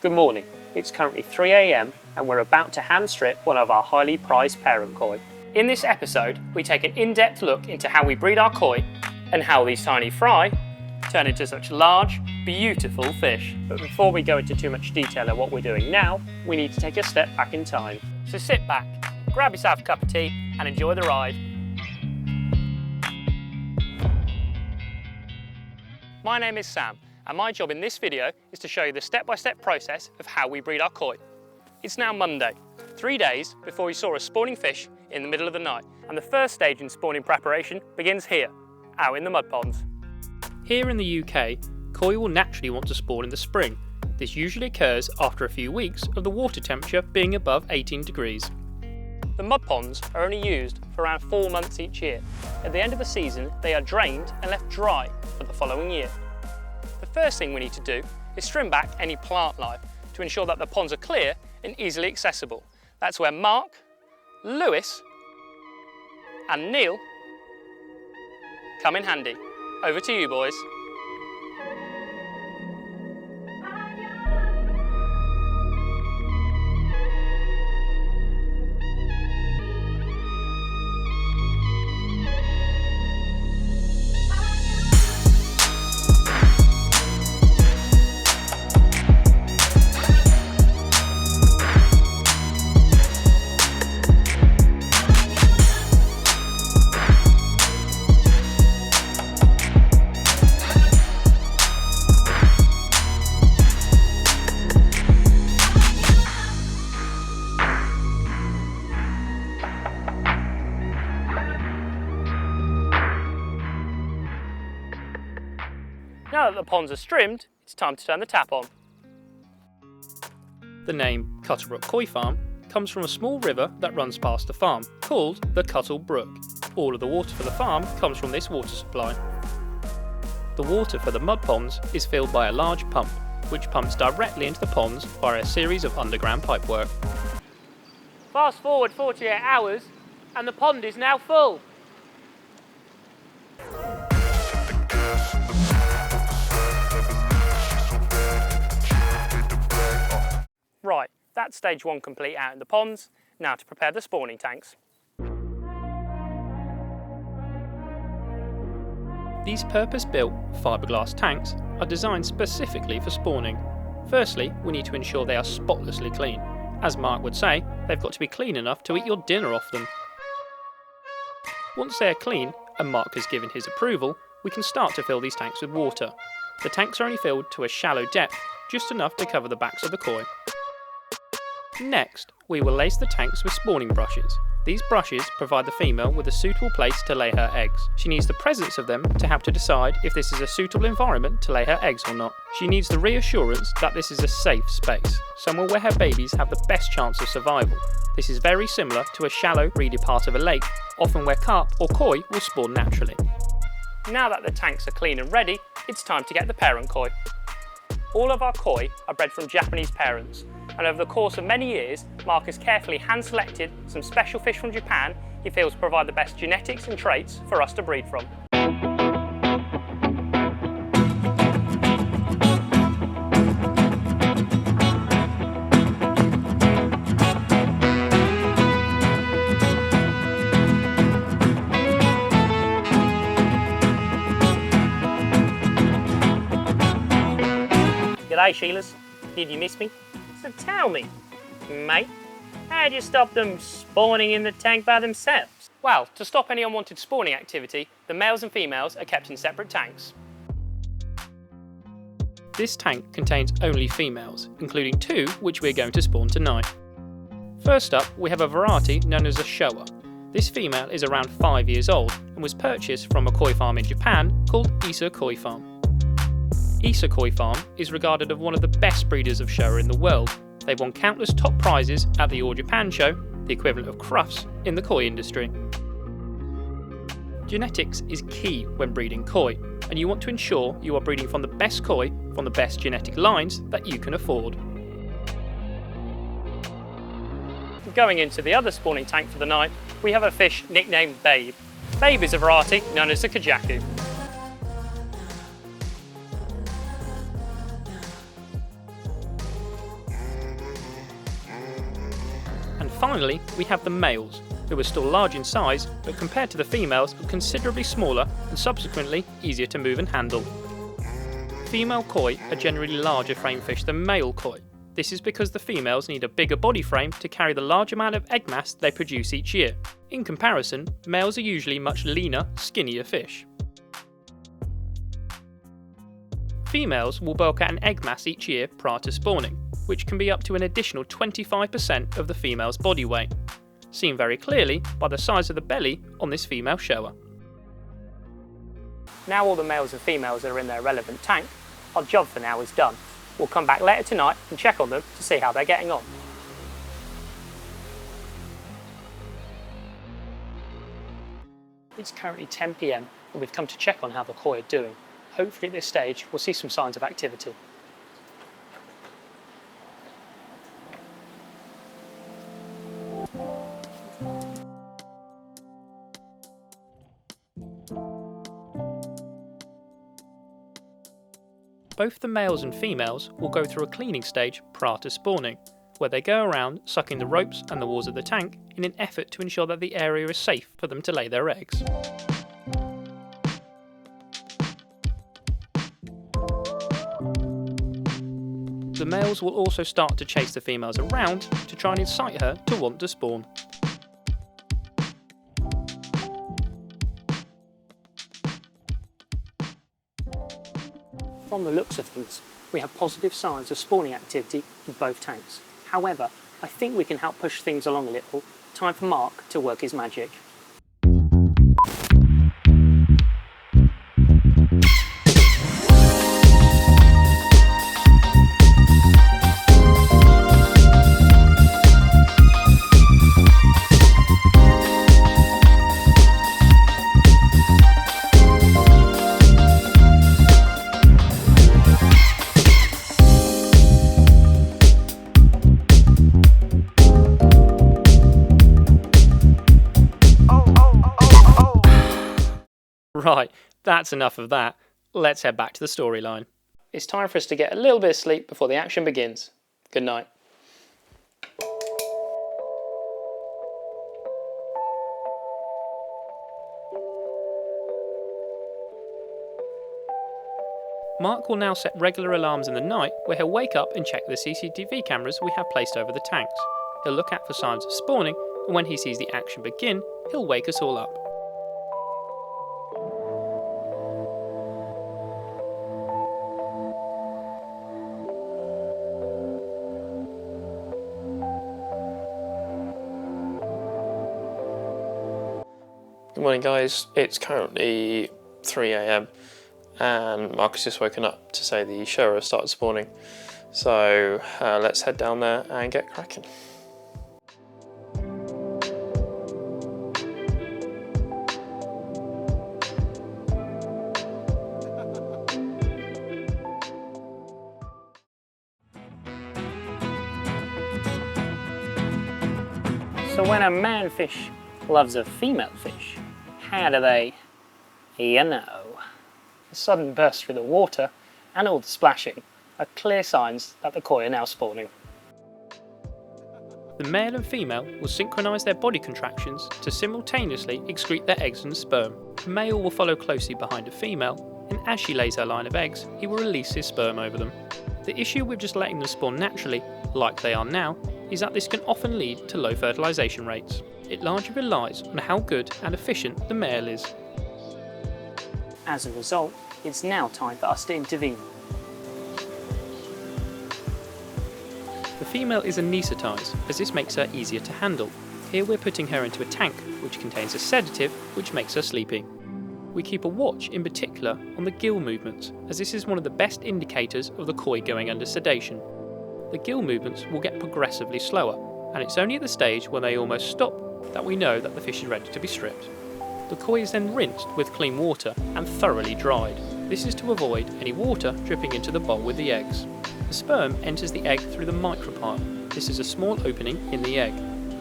Good morning, it's currently 3 AM and we're about to hand strip one of our highly prized parent koi. In this episode, we take an in-depth look into how we breed our koi and how these tiny fry turn into such large, beautiful fish. But before we go into too much detail of what we're doing now, we need to take a step back in time. So sit back, grab yourself a cup of tea and enjoy the ride. My name is Sam, and my job in this video is to show you the step-by-step process of how we breed our koi. It's now Monday, 3 days before we saw a spawning fish in the middle of the night, and the first stage in spawning preparation begins here, out in the mud ponds. Here in the UK, koi will naturally want to spawn in the spring. This usually occurs after a few weeks of the water temperature being above 18 degrees. The mud ponds are only used for around 4 months each year. At the end of the season, they are drained and left dry for the following year. The first thing we need to do is trim back any plant life to ensure that the ponds are clear and easily accessible. That's where Mark, Lewis and Neil come in handy. Over to you, boys. Now that the ponds are trimmed, it's time to turn the tap on. The name Cuttlebrook Koi Farm comes from a small river that runs past the farm, called the Cuttlebrook. All of the water for the farm comes from this water supply. The water for the mud ponds is filled by a large pump, which pumps directly into the ponds via a series of underground pipework. Fast forward 48 hours and the pond is now full. Right, that's stage 1 complete out in the ponds. Now to prepare the spawning tanks. These purpose-built fiberglass tanks are designed specifically for spawning. Firstly, we need to ensure they are spotlessly clean. As Mark would say, they've got to be clean enough to eat your dinner off them. Once they are clean, and Mark has given his approval, we can start to fill these tanks with water. The tanks are only filled to a shallow depth, just enough to cover the backs of the koi. Next, we will lace the tanks with spawning brushes. These brushes provide the female with a suitable place to lay her eggs. She needs the presence of them to help to decide if this is a suitable environment to lay her eggs or not. She needs the reassurance that this is a safe space, somewhere where her babies have the best chance of survival. This is very similar to a shallow, reedy part of a lake, often where carp or koi will spawn naturally. Now that the tanks are clean and ready, it's time to get the parent koi. All of our koi are bred from Japanese parents, and over the course of many years, Mark has carefully hand-selected some special fish from Japan he feels provide the best genetics and traits for us to breed from. G'day, Sheilas. Did you miss me? So tell me, mate, how'd you stop them spawning in the tank by themselves? Well, to stop any unwanted spawning activity, the males and females are kept in separate tanks. This tank contains only females, including 2 which we're going to spawn tonight. First up, we have a variety known as a Showa. This female is around 5 years old and was purchased from a koi farm in Japan called Issa Koi Farm. Issa Koi Farm is regarded as one of the best breeders of Showa in the world. They've won countless top prizes at the All Japan Show, the equivalent of Crufts in the koi industry. Genetics is key when breeding koi, and you want to ensure you are breeding from the best koi from the best genetic lines that you can afford. Going into the other spawning tank for the night, we have a fish nicknamed Babe. Babe is a variety known as the Kajaku. Finally, we have the males, who are still large in size, but compared to the females are considerably smaller and subsequently easier to move and handle. Female koi are generally larger frame fish than male koi. This is because the females need a bigger body frame to carry the large amount of egg mass they produce each year. In comparison, males are usually much leaner, skinnier fish. Females will bulk out an egg mass each year prior to spawning, which can be up to an additional 25% of the female's body weight, seen very clearly by the size of the belly on this female Showa. Now all the males and females that are in their relevant tank, our job for now is done. We'll come back later tonight and check on them to see how they're getting on. It's currently 10 PM and we've come to check on how the koi are doing. Hopefully at this stage we'll see some signs of activity. Both the males and females will go through a cleaning stage prior to spawning, where they go around sucking the ropes and the walls of the tank in an effort to ensure that the area is safe for them to lay their eggs. The males will also start to chase the females around to try and incite her to want to spawn. From the looks of things, we have positive signs of spawning activity in both tanks. However, I think we can help push things along a little. Time for Mark to work his magic. Right, that's enough of that. Let's head back to the storyline. It's time for us to get a little bit of sleep before the action begins. Good night. Mark will now set regular alarms in the night where he'll wake up and check the CCTV cameras we have placed over the tanks. He'll look out for signs of spawning, and when he sees the action begin, he'll wake us all up. Good morning guys, it's currently 3 AM and Mark has just woken up to say the Showa started spawning. So let's head down there and get cracking. So when a man fish loves a female fish, how do they, you know? A sudden burst through the water and all the splashing are clear signs that the koi are now spawning. The male and female will synchronise their body contractions to simultaneously excrete their eggs and sperm. The male will follow closely behind a female, and as she lays her line of eggs, he will release his sperm over them. The issue with just letting them spawn naturally, like they are now, is that this can often lead to low fertilisation rates. It largely relies on how good and efficient the male is. As a result, it's now time for us to intervene. The female is anaesthetised, as this makes her easier to handle. Here we're putting her into a tank, which contains a sedative, which makes her sleepy. We keep a watch in particular on the gill movements, as this is one of the best indicators of the koi going under sedation. The gill movements will get progressively slower, and it's only at the stage when they almost stop that we know that the fish is ready to be stripped. The koi is then rinsed with clean water and thoroughly dried. This is to avoid any water dripping into the bowl with the eggs. The sperm enters the egg through the micropyle. This is a small opening in the egg.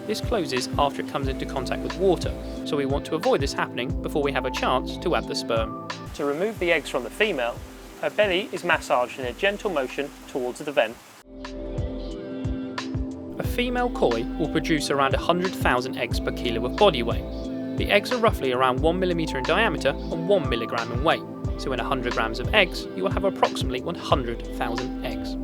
This closes after it comes into contact with water, so we want to avoid this happening before we have a chance to add the sperm. To remove the eggs from the female, her belly is massaged in a gentle motion towards the vent. A female koi will produce around 100,000 eggs per kilo of body weight. The eggs are roughly around 1 mm in diameter and 1 mg in weight, so in 100 grams of eggs you will have approximately 100,000 eggs.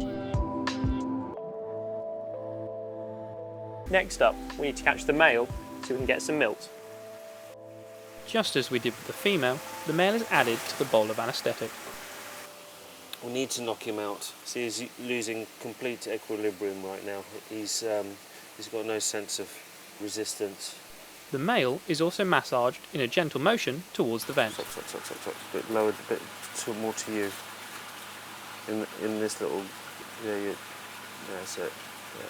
Next up, we need to catch the male so we can get some milk. Just as we did with the female, the male is added to the bowl of anaesthetic. We need to knock him out. See, he's losing complete equilibrium right now. He's got no sense of resistance. The male is also massaged in a gentle motion towards the vent. Stop. A bit lower, a bit more to you. In this little, that's it. Yeah,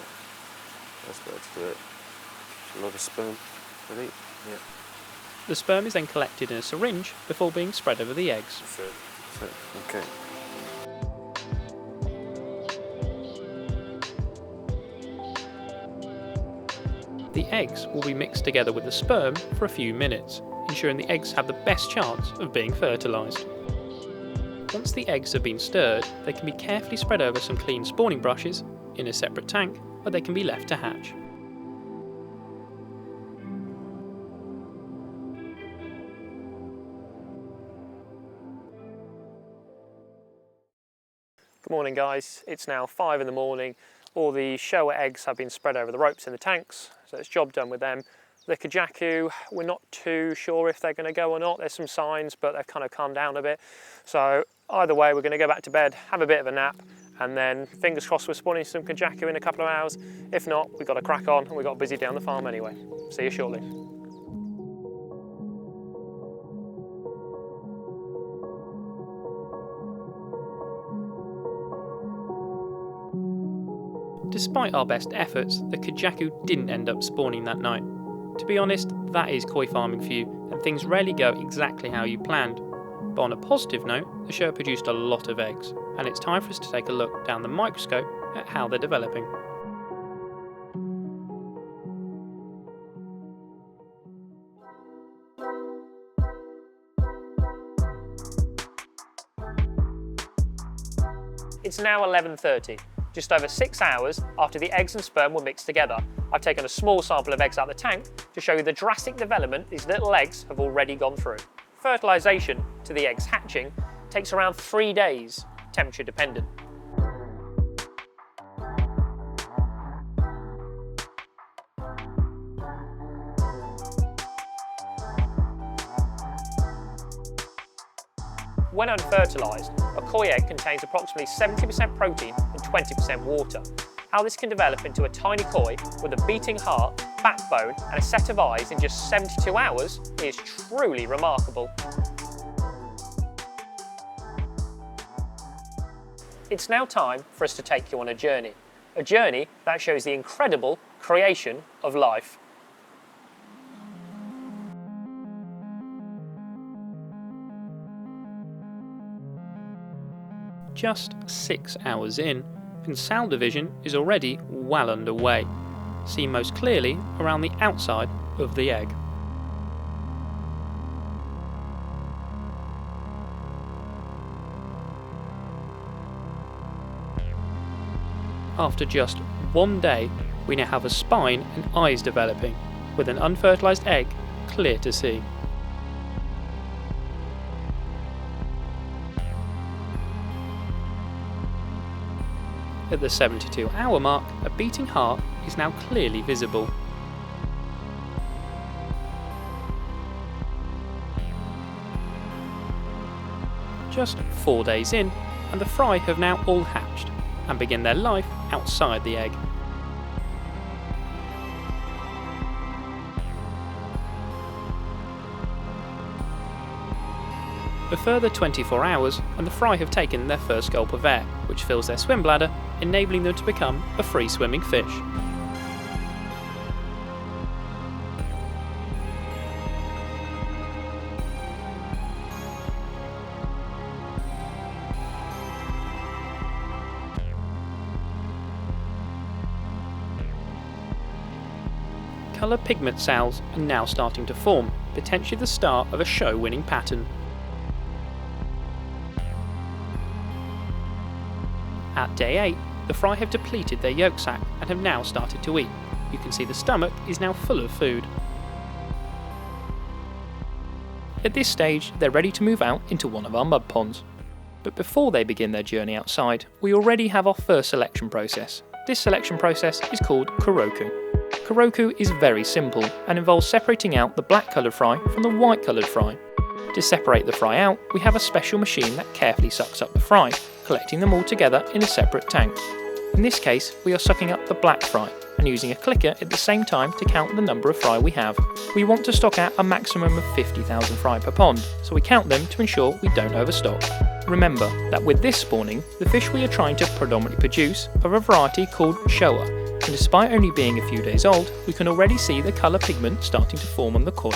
that's better to do it. A lot of sperm. Ready? Yeah. The sperm is then collected in a syringe before being spread over the eggs. That's it. Okay. The eggs will be mixed together with the sperm for a few minutes, ensuring the eggs have the best chance of being fertilised. Once the eggs have been stirred, they can be carefully spread over some clean spawning brushes in a separate tank where they can be left to hatch. Good morning guys, it's now 5 in the morning. All the Showa eggs have been spread over the ropes in the tanks, so it's job done with them. The Kajaku, we're not too sure if they're going to go or not. There's some signs, but they've kind of calmed down a bit. So either way, we're going to go back to bed, have a bit of a nap, and then fingers crossed we're spawning some Kajaku in a couple of hours. If not, we've got to crack on, and we've got busy down the farm anyway. See you shortly. Despite our best efforts, the Kajaku didn't end up spawning that night. To be honest, that is koi farming for you, and things rarely go exactly how you planned. But on a positive note, the Showa produced a lot of eggs, and it's time for us to take a look down the microscope at how they're developing. It's now 11:30. Just over 6 hours after the eggs and sperm were mixed together. I've taken a small sample of eggs out of the tank to show you the drastic development these little eggs have already gone through. Fertilisation to the eggs hatching takes around 3 days, temperature dependent. When unfertilised, a koi egg contains approximately 70% protein and 20% water. How this can develop into a tiny koi with a beating heart, backbone and a set of eyes in just 72 hours is truly remarkable. It's now time for us to take you on a journey that shows the incredible creation of life. Just 6 hours in, and cell division is already well underway, seen most clearly around the outside of the egg. After just 1 day, we now have a spine and eyes developing, with an unfertilised egg clear to see. At the 72-hour mark, a beating heart is now clearly visible. Just 4 days in, and the fry have now all hatched and begin their life outside the egg. A further 24 hours and the fry have taken their first gulp of air, which fills their swim bladder, enabling them to become a free-swimming fish. Colour pigment cells are now starting to form, potentially the start of a show-winning pattern. At day 8, the fry have depleted their yolk sac and have now started to eat. You can see the stomach is now full of food. At this stage, they're ready to move out into one of our mud ponds. But before they begin their journey outside, we already have our first selection process. This selection process is called Kuroku. Kuroku is very simple and involves separating out the black coloured fry from the white coloured fry. To separate the fry out, we have a special machine that carefully sucks up the fry, collecting them all together in a separate tank. In this case, we are sucking up the black fry and using a clicker at the same time to count the number of fry we have. We want to stock out a maximum of 50,000 fry per pond, so we count them to ensure we don't overstock. Remember that with this spawning, the fish we are trying to predominantly produce are a variety called Showa, and despite only being a few days old, we can already see the colour pigment starting to form on the koi.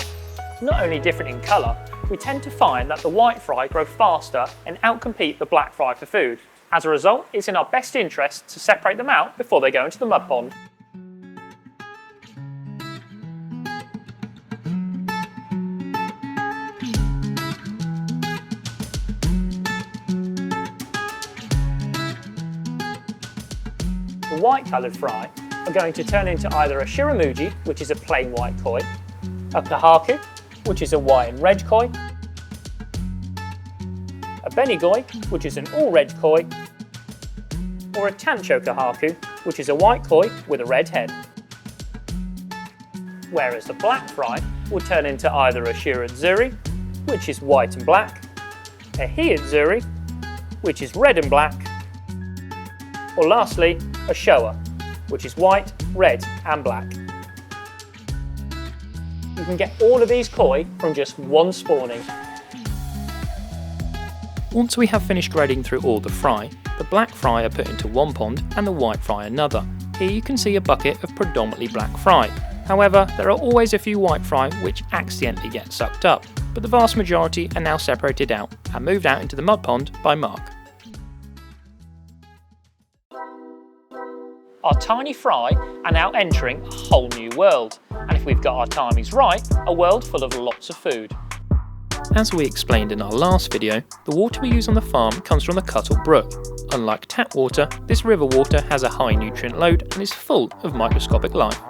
Not only different in colour, we tend to find that the white fry grow faster and outcompete the black fry for food. As a result, it's in our best interest to separate them out before they go into the mud pond. The white coloured fry are going to turn into either a shiramuji, which is a plain white koi, a kahaku, which is a white and red koi, a benigoi, which is an all-red koi, or a tancho kahaku, which is a white koi with a red head. Whereas the black fry will turn into either a shiratsuri, which is white and black, a hiyatsuri, which is red and black, or lastly, a Showa, which is white, red and black. You can get all of these koi from just one spawning. Once we have finished grading through all the fry, the black fry are put into one pond and the white fry another. Here you can see a bucket of predominantly black fry. However, there are always a few white fry which accidentally get sucked up, but the vast majority are now separated out and moved out into the mud pond by Mark. Our tiny fry are now entering a whole new world, and if we've got our timings right, a world full of lots of food. As we explained in our last video, the water we use on the farm comes from the Cuttlebrook. Unlike tap water, this river water has a high nutrient load and is full of microscopic life.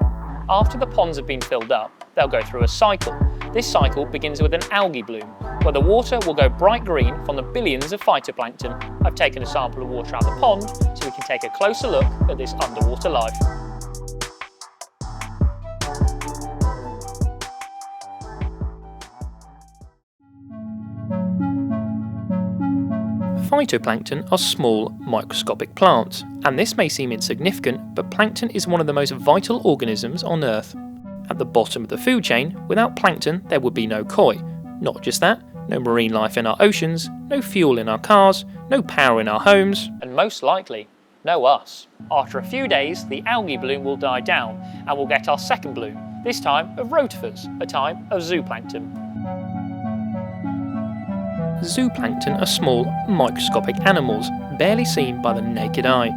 After the ponds have been filled up, they'll go through a cycle. This cycle begins with an algae bloom, where the water will go bright green from the billions of phytoplankton. I've taken a sample of water out of the pond so we can take a closer look at this underwater life. Phytoplankton are small, microscopic plants, and this may seem insignificant, but plankton is one of the most vital organisms on Earth. At the bottom of the food chain, without plankton there would be no koi. Not just that, no marine life in our oceans, no fuel in our cars, no power in our homes, and most likely, no us. After a few days, the algae bloom will die down, and we'll get our second bloom, this time of rotifers, a type of zooplankton. Zooplankton are small, microscopic animals, barely seen by the naked eye.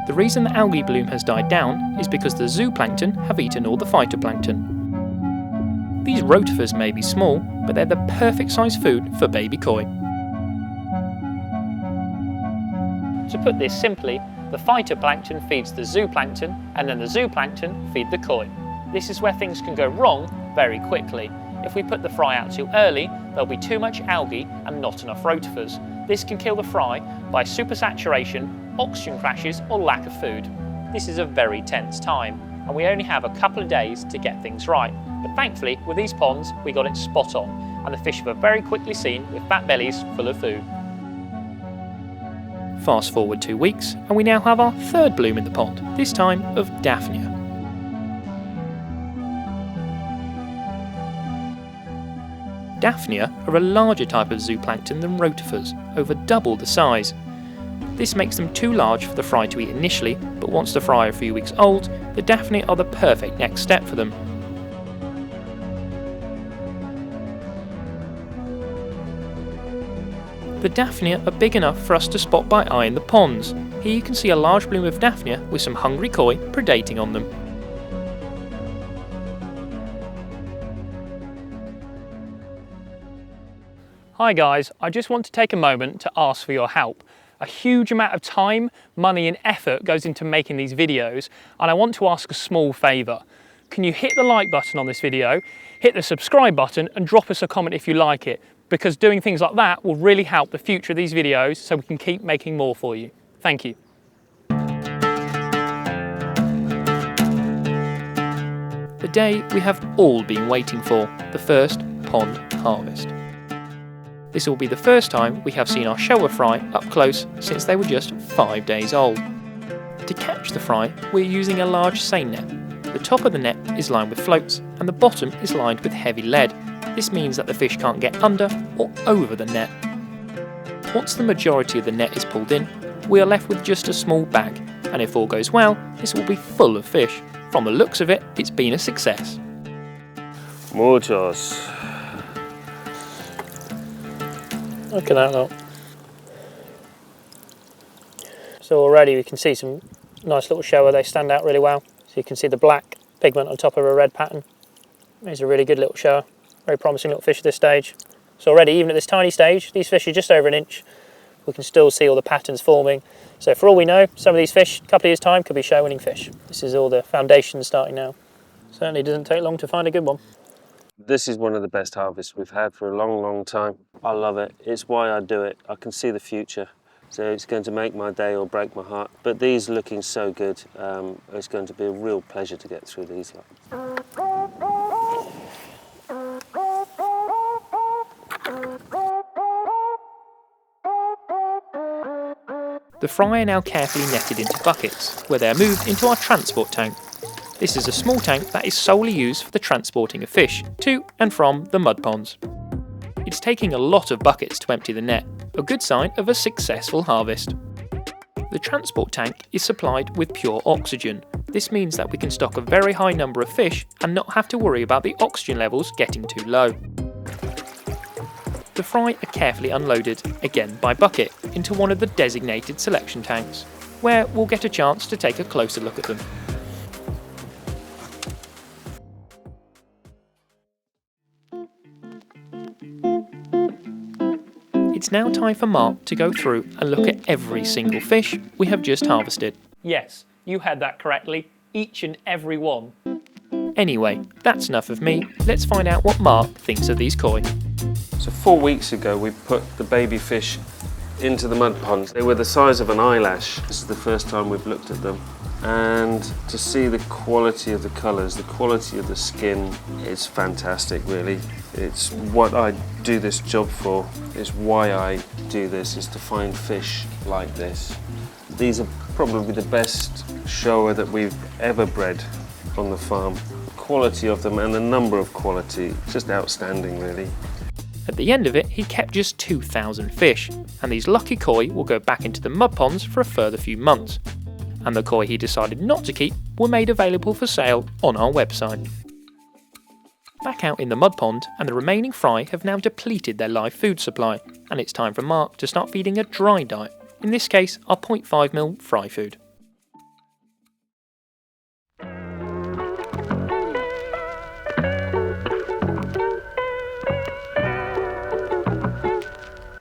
The reason the algae bloom has died down is because the zooplankton have eaten all the phytoplankton. These rotifers may be small, but they're the perfect size food for baby koi. To put this simply, the phytoplankton feeds the zooplankton, and then the zooplankton feed the koi. This is where things can go wrong very quickly. If we put the fry out too early, there'll be too much algae and not enough rotifers. This can kill the fry by supersaturation, oxygen crashes or lack of food. This is a very tense time, and we only have a couple of days to get things right. But thankfully, with these ponds, we got it spot on, and the fish were very quickly seen with fat bellies full of food. Fast forward 2 weeks, and we now have our third bloom in the pond, this time of Daphnia. Daphnia are a larger type of zooplankton than rotifers, over double the size. This makes them too large for the fry to eat initially, but once the fry are a few weeks old, the Daphnia are the perfect next step for them. The Daphnia are big enough for us to spot by eye in the ponds. Here you can see a large bloom of Daphnia with some hungry koi predating on them. Hi guys, I just want to take a moment to ask for your help. A huge amount of time, money and effort goes into making these videos, and I want to ask a small favour. Can you hit the like button on this video, hit the subscribe button and drop us a comment if you like it, because doing things like that will really help the future of these videos so we can keep making more for you. Thank you. The day we have all been waiting for, the first pond harvest. This will be the first time we have seen our Showa fry up close since they were just 5 days old. To catch the fry, we're using a large seine net. The top of the net is lined with floats and the bottom is lined with heavy lead. This means that the fish can't get under or over the net. Once the majority of the net is pulled in, we are left with just a small bag, and if all goes well, this will be full of fish. From the looks of it, it's been a success. Muchos. Look at that lot. So already we can see some nice little Showa. They stand out really well. So you can see the black pigment on top of a red pattern. These are a really good little Showa. Very promising little fish at this stage. So already, even at this tiny stage, these fish are just over 1 inch. We can still see all the patterns forming. So for all we know, some of these fish, a couple of years' time, could be show-winning fish. This is all the foundations starting now. Certainly doesn't take long to find a good one. This is one of the best harvests we've had for a long, long time. I love it. It's why I do it. I can see the future. So it's going to make my day or break my heart. But these looking so good, it's going to be a real pleasure to get through these. The fry are now carefully netted into buckets, where they are moved into our transport tank. This is a small tank that is solely used for the transporting of fish to and from the mud ponds. It's taking a lot of buckets to empty the net, a good sign of a successful harvest. The transport tank is supplied with pure oxygen. This means that we can stock a very high number of fish and not have to worry about the oxygen levels getting too low. The fry are carefully unloaded, again by bucket, into one of the designated selection tanks, where we'll get a chance to take a closer look at them. It's now time for Mark to go through and look at every single fish we have just harvested. Yes, you heard that correctly, each and every one. Anyway, that's enough of me. Let's find out what Mark thinks of these koi. So 4 weeks ago, we put the baby fish into the mud ponds. They were the size of an eyelash. This is the first time we've looked at them. And to see the quality of the colours, the quality of the skin is fantastic, really. It's what I do this job for. It's why I do this, is to find fish like this. These are probably the best Showa that we've ever bred on the farm. The quality of them and the number of quality, just outstanding, really. At the end of it, he kept just 2,000 fish, and these lucky koi will go back into the mud ponds for a further few months. And the koi he decided not to keep were made available for sale on our website. Back out in the mud pond, and the remaining fry have now depleted their live food supply, and it's time for Mark to start feeding a dry diet, in this case our 0.5ml fry food.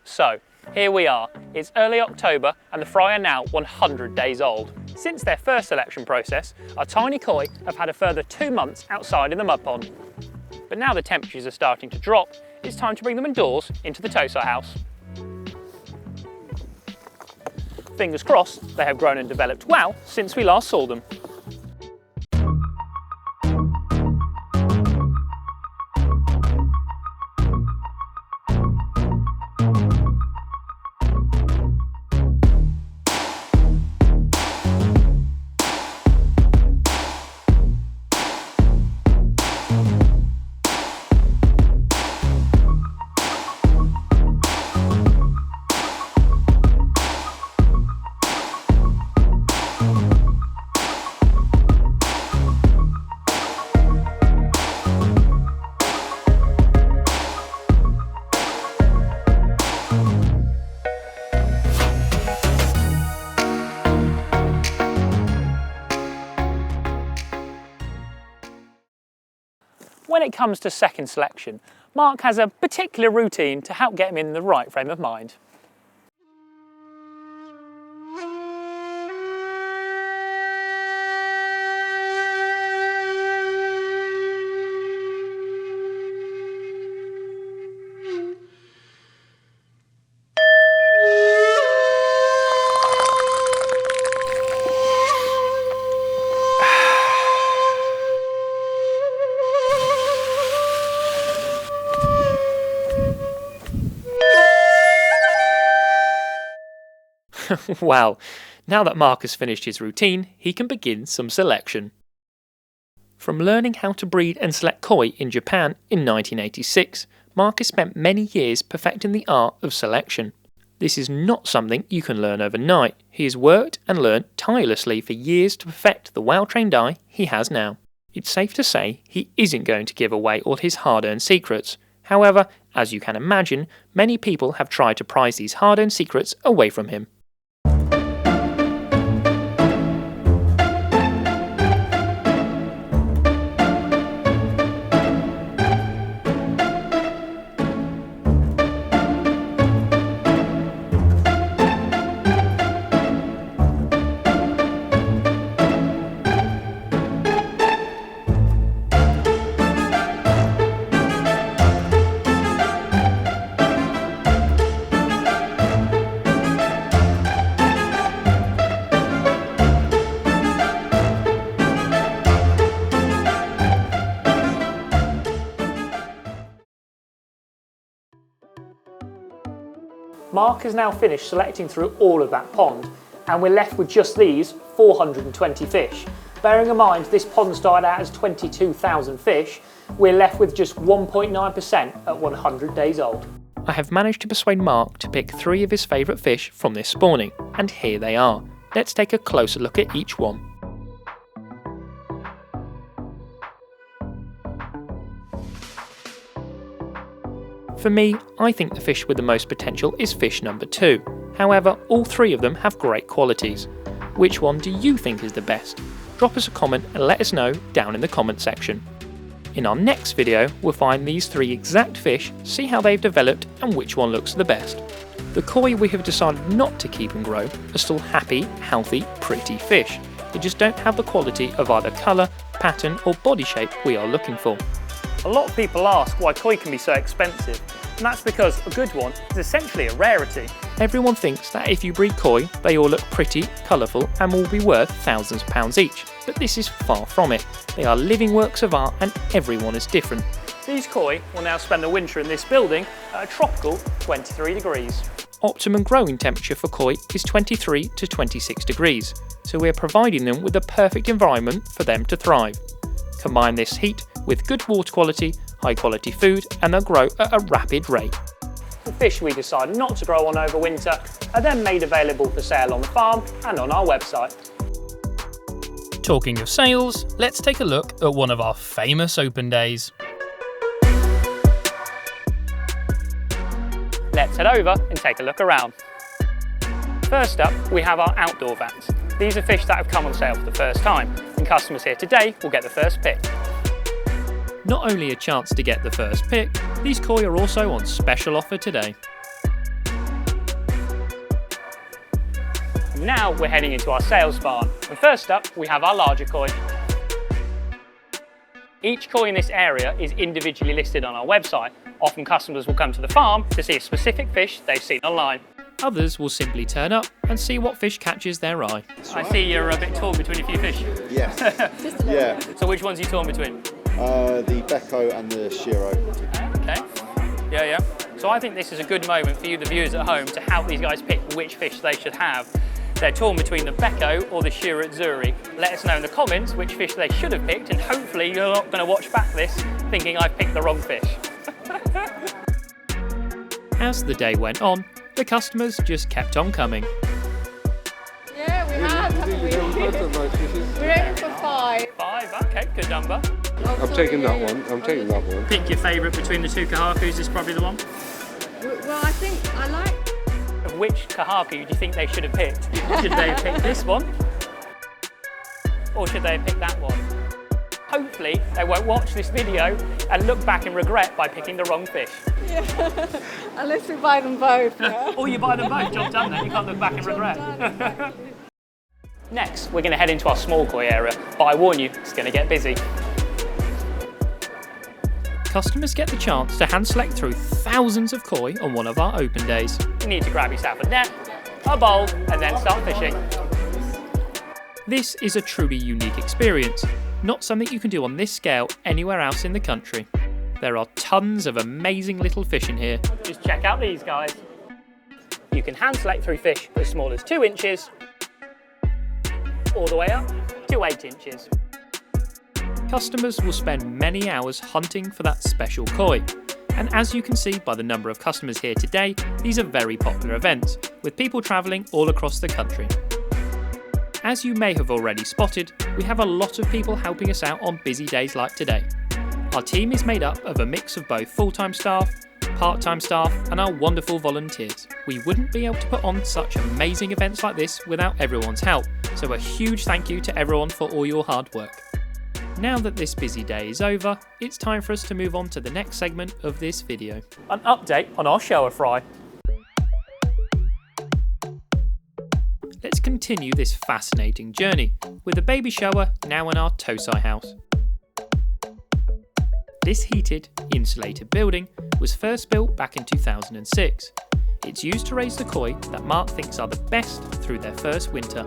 So, here we are. It's early October and the fry are now 100 days old. Since their first selection process, our tiny koi have had a further 2 months outside in the mud pond. But now the temperatures are starting to drop, it's time to bring them indoors into the Tosa house. Fingers crossed, they have grown and developed well since we last saw them. When it comes to second selection, Mark has a particular routine to help get him in the right frame of mind. Well, now that Mark has finished his routine, he can begin some selection. From learning how to breed and select koi in Japan in 1986, Mark has spent many years perfecting the art of selection. This is not something you can learn overnight. He has worked and learned tirelessly for years to perfect the well-trained eye he has now. It's safe to say he isn't going to give away all his hard-earned secrets. However, as you can imagine, many people have tried to prise these hard-earned secrets away from him. Mark has now finished selecting through all of that pond, and we're left with just these 420 fish. Bearing in mind this pond started out as 22,000 fish, we're left with just 1.9% at 100 days old. I have managed to persuade Mark to pick 3 of his favourite fish from this spawning, and here they are. Let's take a closer look at each one. For me, I think the fish with the most potential is fish number 2. However, all 3 of them have great qualities. Which one do you think is the best? Drop us a comment and let us know down in the comment section. In our next video, we'll find these 3 exact fish, see how they've developed and which one looks the best. The koi we have decided not to keep and grow are still happy, healthy, pretty fish. They just don't have the quality of either colour, pattern or body shape we are looking for. A lot of people ask why koi can be so expensive, and that's because a good one is essentially a rarity. Everyone thinks that if you breed koi, they all look pretty, colourful and will be worth thousands of pounds each, but this is far from it. They are living works of art and everyone is different. These koi will now spend the winter in this building at a tropical 23 degrees. Optimum growing temperature for koi is 23 to 26 degrees, so we are providing them with the perfect environment for them to thrive. Combine this heat with good water quality, high quality food, and they'll grow at a rapid rate. The fish we decided not to grow on over winter are then made available for sale on the farm and on our website. Talking of sales, let's take a look at one of our famous open days. Let's head over and take a look around. First up, we have our outdoor vans. These are fish that have come on sale for the first time, and customers here today will get the first pick. Not only a chance to get the first pick, these koi are also on special offer today. Now we're heading into our sales barn, and first up we have our larger koi. Each koi in this area is individually listed on our website. Often customers will come to the farm to see a specific fish they've seen online. Others will simply turn up and see what fish catches their eye. I see you're a bit torn between a few fish. Yes. Yeah. So which ones are you torn between? The Becco and the Shiro. Okay. Yeah. So I think this is a good moment for you, the viewers at home, to help these guys pick which fish they should have. They're torn between the Becco or the Shiro Zuri. Let us know in the comments which fish they should have picked, and hopefully you're not going to watch back this thinking I've picked the wrong fish. As the day went on, the customers just kept on coming. Yeah, we have, haven't we? We're aiming for 5. 5, okay, good number. I'm taking that one. Pick your favourite between the 2 kahakus is probably the one. Well, I think I like... Of which kahaku do you think they should have picked? Should they have picked this one? Or should they have picked that one? Hopefully they won't watch this video and look back and regret by picking the wrong fish. Yeah, unless we buy them both. Yeah? Or you buy them both, job done then, you can't look back and regret. Next, we're going to head into our small koi area, but I warn you, it's going to get busy. Customers get the chance to hand select through thousands of koi on one of our open days. You need to grab yourself a net, a bowl, and then start fishing. This is a truly unique experience, not something you can do on this scale anywhere else in the country. There are tons of amazing little fish in here. Just check out these guys. you can hand select through fish as small as 2 inches, all the way up to 8 inches. Customers will spend many hours hunting for that special koi, and as you can see by the number of customers here today, these are very popular events, with people travelling all across the country. As you may have already spotted, we have a lot of people helping us out on busy days like today. Our team is made up of a mix of both full-time staff, part-time staff and our wonderful volunteers. We wouldn't be able to put on such amazing events like this without everyone's help, so a huge thank you to everyone for all your hard work. Now that this busy day is over, it's time for us to move on to the next segment of this video. An update on our Showa fry. Let's continue this fascinating journey, with the baby Showa now in our Tosai house. This heated, insulated building was first built back in 2006. It's used to raise the koi that Mark thinks are the best through their first winter.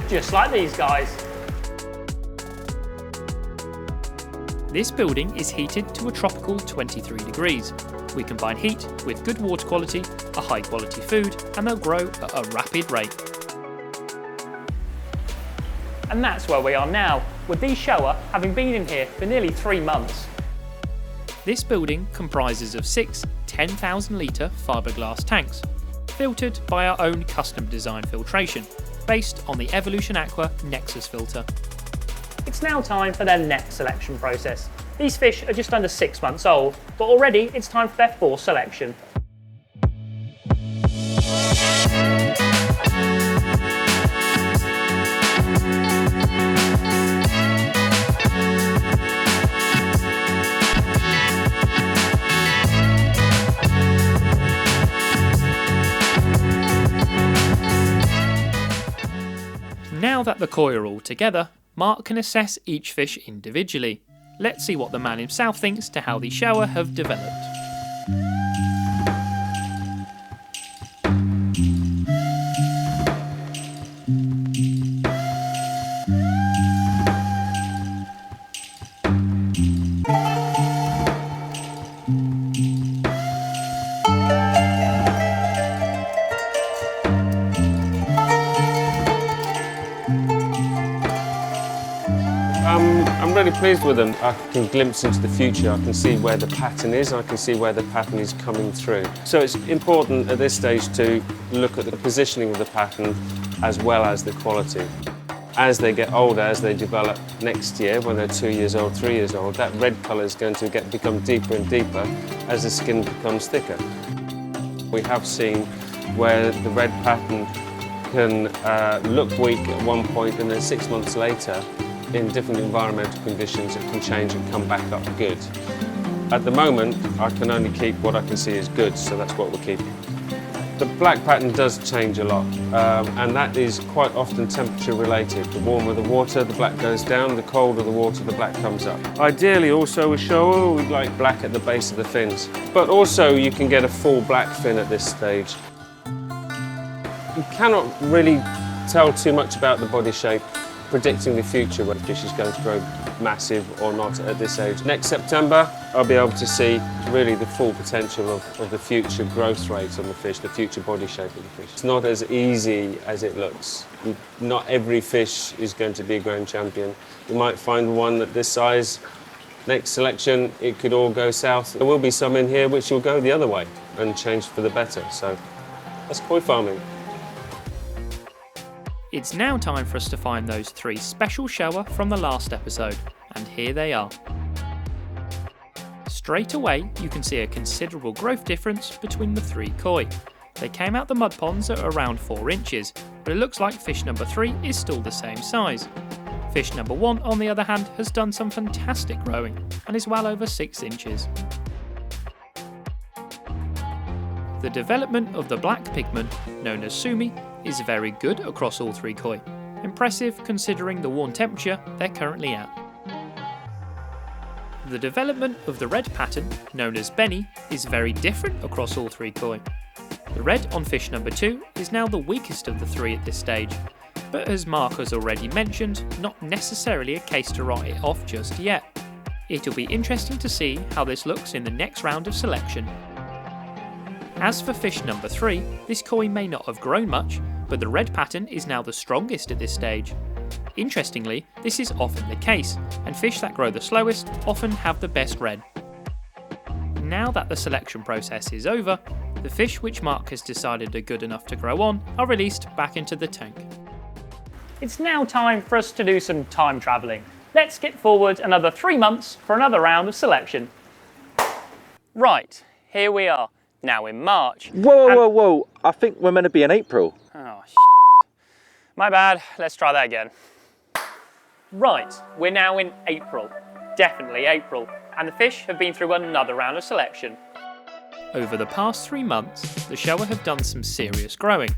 Just like these guys. This building is heated to a tropical 23 degrees. We combine heat with good water quality, a high quality food, and they'll grow at a rapid rate. And that's where we are now, with these Showa having been in here for nearly 3 months. This building comprises of 6 10,000 litre fiberglass tanks, filtered by our own custom design filtration, based on the Evolution Aqua Nexus filter. It's now time for their next selection process. These fish are just under 6 months old, but already it's time for their 4th selection. Now that the koi are all together, Mark can assess each fish individually. Let's see what the man himself thinks to how the Showa have developed. I'm really pleased with them. I can glimpse into the future. I can see where the pattern is. I can see where the pattern is coming through. So it's important at this stage to look at the positioning of the pattern as well as the quality. As they get older, as they develop next year, when they're 2 years old, 3 years old, that red colour is going to become deeper and deeper as the skin becomes thicker. We have seen where the red pattern can look weak at one point, and then 6 months later, in different environmental conditions, it can change and come back up good. At the moment, I can only keep what I can see as good, so that's what we're keeping. The black pattern does change a lot, and that is quite often temperature related. The warmer the water, the black goes down, the colder the water, the black comes up. Ideally also with Showa, we'd like black at the base of the fins, but also you can get a full black fin at this stage. You cannot really tell too much about the body shape, predicting the future, whether fish is going to grow massive or not at this age. Next September, I'll be able to see really the full potential of the future growth rate on the fish, the future body shape of the fish. It's not as easy as it looks. Not every fish is going to be a grand champion. You might find one at this size. Next selection, it could all go south. There will be some in here which will go the other way and change for the better. So that's koi farming. It's now time for us to find those 3 special Showa from the last episode, and here they are. Straight away, you can see a considerable growth difference between the 3 koi. They came out the mud ponds at around 4 inches, but it looks like fish number 3 is still the same size. Fish number 1, on the other hand, has done some fantastic growing and is well over 6 inches. The development of the black pigment, known as sumi, is very good across all 3 koi. Impressive considering the warm temperature they're currently at. The development of the red pattern, known as Benny, is very different across all 3 koi. The red on fish number 2 is now the weakest of the 3 at this stage, but as Mark has already mentioned, not necessarily a case to write it off just yet. It'll be interesting to see how this looks in the next round of selection. As for fish number 3, this koi may not have grown much, but the red pattern is now the strongest at this stage. Interestingly, this is often the case, and fish that grow the slowest often have the best red. Now that the selection process is over, the fish which Mark has decided are good enough to grow on are released back into the tank. It's now time for us to do some time travelling. Let's skip forward another 3 months for another round of selection. Right, here we are, now in March. Whoa, I think we're meant to be in April. Oh, shit. My bad, let's try that again. Right, we're now in April, definitely April, and the fish have been through another round of selection. Over the past 3 months, the Showa have done some serious growing.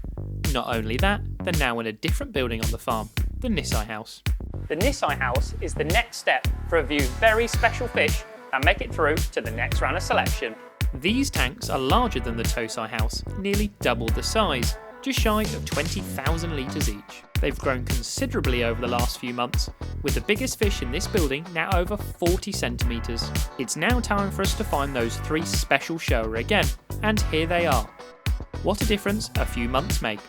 Not only that, they're now in a different building on the farm, the Nisai house. The Nisai house is the next step for a few very special fish that make it through to the next round of selection. These tanks are larger than the Tosai house, nearly double the size, just shy of 20,000 litres each. They've grown considerably over the last few months, with the biggest fish in this building now over 40 centimetres. It's now time for us to find those 3 special Showa again, and here they are. What a difference a few months make.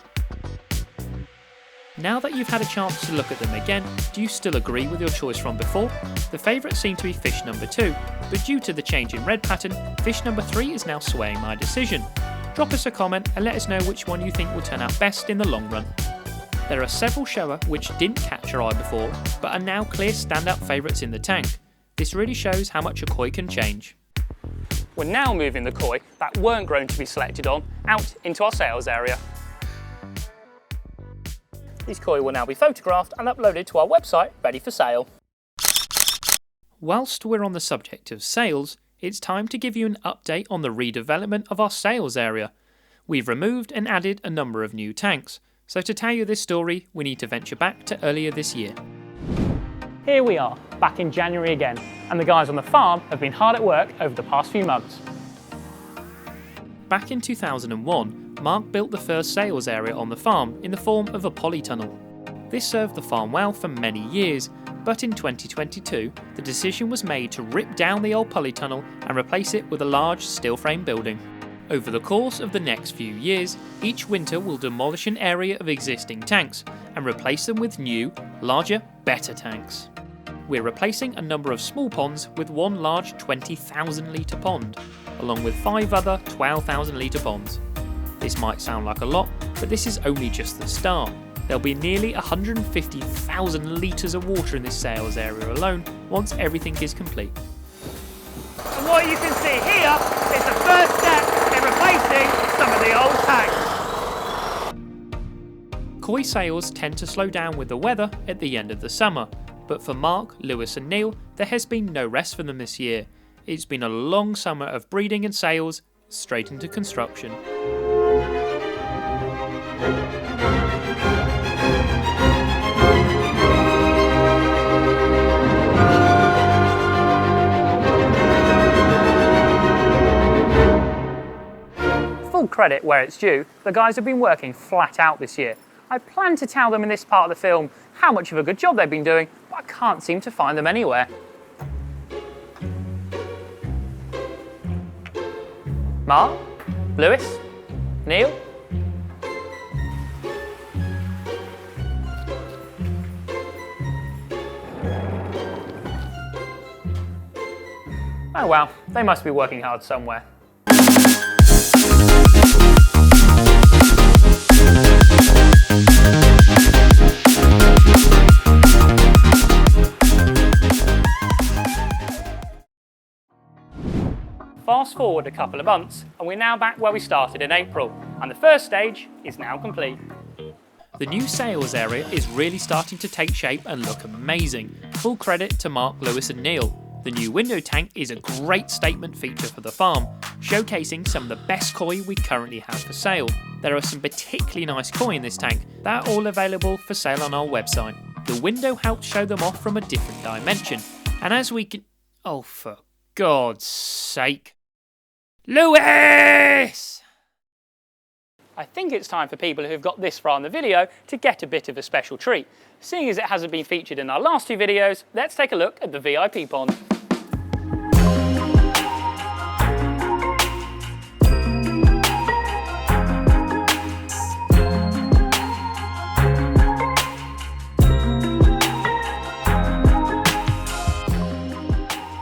Now that you've had a chance to look at them again, do you still agree with your choice from before? The favourite seemed to be fish number 2, but due to the change in red pattern, fish number 3 is now swaying my decision. Drop us a comment and let us know which one you think will turn out best in the long run. There are several Showa which didn't catch your eye before, but are now clear standout favourites in the tank. This really shows how much a koi can change. We're now moving the koi that weren't grown to be selected on out into our sales area. These koi will now be photographed and uploaded to our website, ready for sale. Whilst we're on the subject of sales, it's time to give you an update on the redevelopment of our sales area. We've removed and added a number of new tanks, so to tell you this story, we need to venture back to earlier this year. Here we are, back in January again, and the guys on the farm have been hard at work over the past few months. Back in 2001, Mark built the first sales area on the farm in the form of a polytunnel. This served the farm well for many years, but in 2022, the decision was made to rip down the old polytunnel and replace it with a large steel frame building. Over the course of the next few years, each winter we'll demolish an area of existing tanks and replace them with new, larger, better tanks. We're replacing a number of small ponds with one large 20,000 litre pond, along with 5 other 12,000 litre ponds. This might sound like a lot, but this is only just the start. There'll be nearly 150,000 litres of water in this sales area alone once everything is complete. And what you can see here is the first step in replacing some of the old tanks. Koi sales tend to slow down with the weather at the end of the summer, but for Mark, Lewis and Neil, there has been no rest for them this year. It's been a long summer of breeding and sales, straight into construction. Full credit where it's due, the guys have been working flat out this year. I plan to tell them in this part of the film how much of a good job they've been doing, but I can't seem to find them anywhere. Mark? Lewis? Neil? Oh well, they must be working hard somewhere. Fast forward a couple of months and we're now back where we started in April, and the first stage is now complete. The new sales area is really starting to take shape and look amazing. Full credit to Mark, Lewis and Neil. The new window tank is a great statement feature for the farm, showcasing some of the best koi we currently have for sale. There are some particularly nice koi in this tank that are all available for sale on our website. The window helps show them off from a different dimension, and as we can... Oh, for God's sake. Lewis! I think it's time for people who've got this far in the video to get a bit of a special treat. Seeing as it hasn't been featured in our last 2 videos, let's take a look at the VIP pond.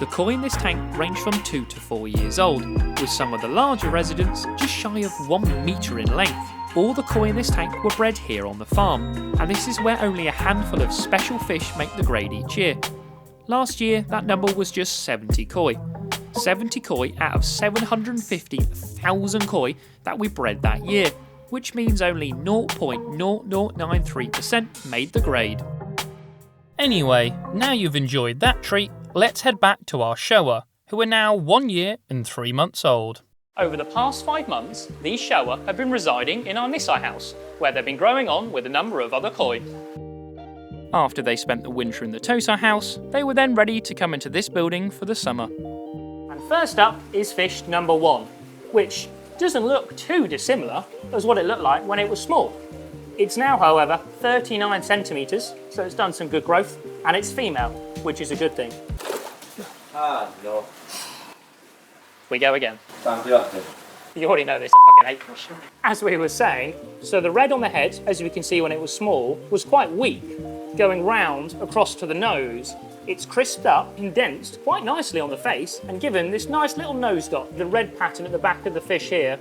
The koi in this tank range from 2 to 4 years old, with some of the larger residents just shy of 1 metre in length. All the koi in this tank were bred here on the farm, and this is where only a handful of special fish make the grade each year. Last year, that number was just 70 koi. 70 koi out of 750,000 koi that we bred that year, which means only 0.0093% made the grade. Anyway, now you've enjoyed that treat, let's head back to our Showa, who are now 1 year and 3 months old. Over the past 5 months, these Showa have been residing in our Nisai house, where they've been growing on with a number of other koi. After they spent the winter in the Tosai house, they were then ready to come into this building for the summer. And first up is fish number 1, which doesn't look too dissimilar as what it looked like when it was small. It's now, however, 39 centimetres, so it's done some good growth, and it's female, which is a good thing. No. We go again. Thank you. You already know this, I fucking hate fish. As we were saying, so the red on the head, as we can see when it was small, was quite weak, going round across to the nose. It's crisped up, condensed quite nicely on the face, and given this nice little nose dot. The red pattern at the back of the fish here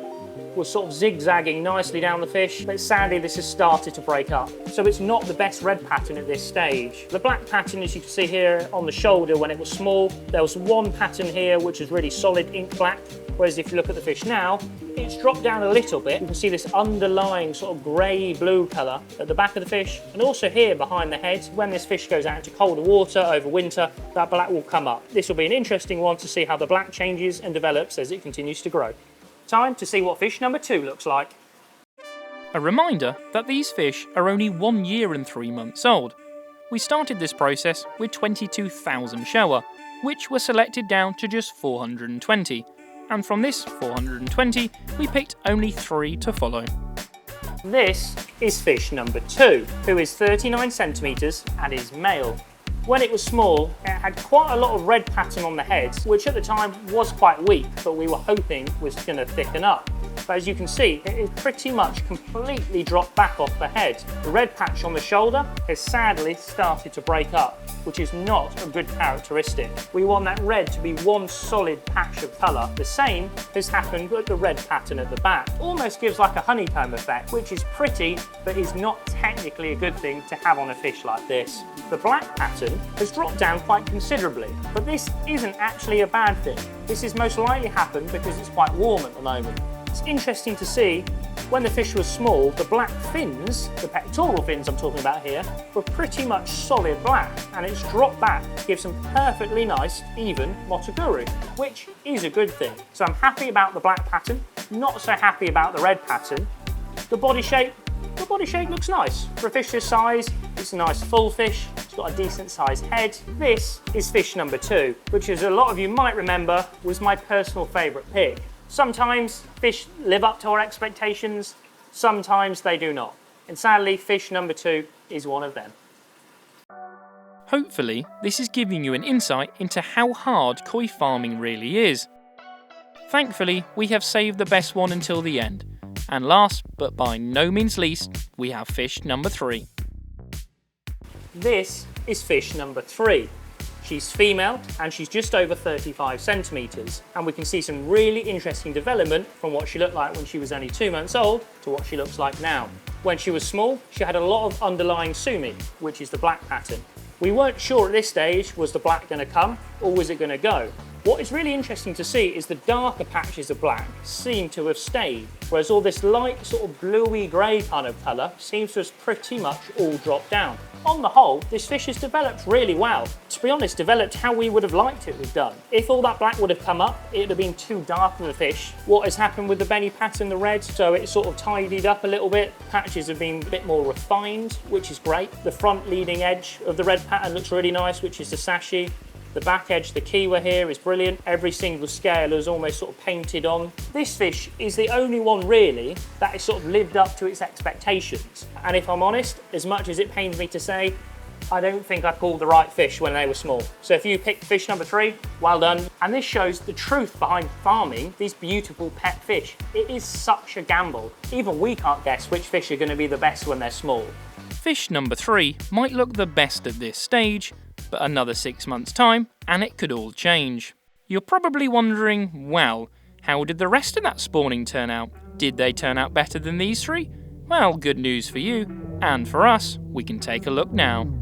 was sort of zigzagging nicely down the fish, but sadly this has started to break up. So it's not the best red pattern at this stage. The black pattern, as you can see here on the shoulder when it was small, there was one pattern here which was really solid ink black, whereas if you look at the fish now, it's dropped down a little bit. You can see this underlying sort of grey-blue colour at the back of the fish, and also here behind the head. When this fish goes out into colder water over winter, that black will come up. This will be an interesting one to see how the black changes and develops as it continues to grow. Time to see what fish number 2 looks like. A reminder that these fish are only 1 year and 3 months old. We started this process with 22,000 Showa, which were selected down to just 420. And from this 420, we picked only 3 to follow. This is fish number 2, who is 39 centimetres and is male. When it was small, it had quite a lot of red pattern on the head, which at the time was quite weak, but we were hoping was going to thicken up. But as you can see, it is pretty much completely dropped back off the head. The red patch on the shoulder has sadly started to break up, which is not a good characteristic. We want that red to be one solid patch of colour. The same has happened with the red pattern at the back. Almost gives like a honeycomb effect, which is pretty, but is not technically a good thing to have on a fish like this. The black pattern has dropped down quite considerably, but this isn't actually a bad thing. This has most likely happened because it's quite warm at the moment. It's interesting to see, when the fish was small, the black fins, the pectoral fins I'm talking about here, were pretty much solid black, and it's dropped back to give some perfectly nice, even motoguru, which is a good thing. So I'm happy about the black pattern, not so happy about the red pattern. The body shape looks nice. For a fish this size, it's a nice full fish, it's got a decent sized head. This is fish number 2, which as a lot of you might remember, was my personal favourite pick. Sometimes fish live up to our expectations, sometimes they do not. And sadly, fish number 2 is one of them. Hopefully, this is giving you an insight into how hard koi farming really is. Thankfully, we have saved the best one until the end. And last, but by no means least, we have fish number 3. This is fish number 3. She's female and she's just over 35 centimetres, and we can see some really interesting development from what she looked like when she was only 2 months old to what she looks like now. When she was small, she had a lot of underlying sumi, which is the black pattern. We weren't sure at this stage, was the black going to come or was it going to go? What is really interesting to see is the darker patches of black seem to have stayed, whereas all this light sort of bluey grey kind of colour seems to have pretty much all dropped down. On the whole, this fish has developed really well. To be honest, developed how we would have liked it to have done. If all that black would have come up, it would have been too dark of a fish. What has happened with the belly pattern, the red, so it's sort of tidied up a little bit. Patches have been a bit more refined, which is great. The front leading edge of the red pattern looks really nice, which is the sashi. The back edge, the kiwa here, is brilliant. Every single scale is almost sort of painted on. This fish is the only one really that has sort of lived up to its expectations. And if I'm honest, as much as it pains me to say, I don't think I pulled the right fish when they were small. So if you picked fish number 3, well done. And this shows the truth behind farming these beautiful pet fish. It is such a gamble. Even we can't guess which fish are going to be the best when they're small. Fish number 3 might look the best at this stage, but another 6 months' time and it could all change. You're probably wondering, well, how did the rest of that spawning turn out? Did they turn out better than these 3? Well, good news for you, and for us, we can take a look now.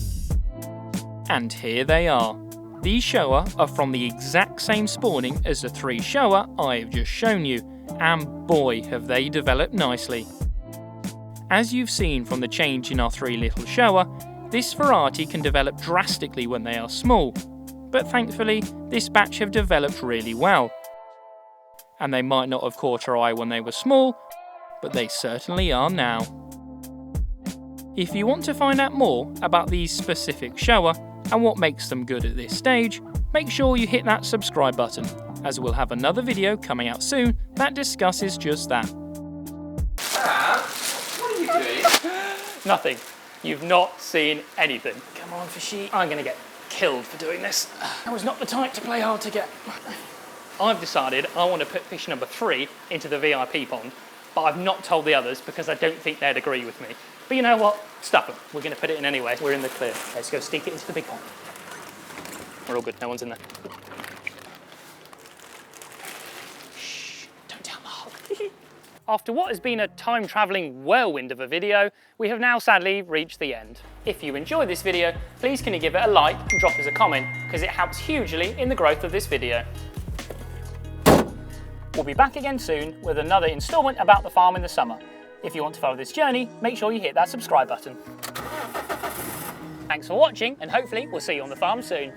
And here they are. These Showa are from the exact same spawning as the 3 Showa I have just shown you, and boy have they developed nicely. As you've seen from the change in our 3 little Showa, this variety can develop drastically when they are small, but thankfully this batch have developed really well. And they might not have caught our eye when they were small, but they certainly are now. If you want to find out more about these specific Showa and what makes them good at this stage, make sure you hit that subscribe button, as we'll have another video coming out soon that discusses just that. What are you doing? Nothing. You've not seen anything. Come on, fishy. I'm going to get killed for doing this. I was not the type to play hard to get. I've decided I want to put fish number 3 into the VIP pond, but I've not told the others because I don't think they'd agree with me. But you know what? Stuff them. We're going to put it in anyway. We're in the clear. Let's go stick it into the big pond. We're all good. No one's in there. Shh. Don't tell Mark. After what has been a time-travelling whirlwind of a video, we have now sadly reached the end. If you enjoyed this video, please can you give it a like and drop us a comment, because it helps hugely in the growth of this video. We'll be back again soon with another instalment about the farm in the summer. If you want to follow this journey, make sure you hit that subscribe button. Thanks for watching, and hopefully we'll see you on the farm soon.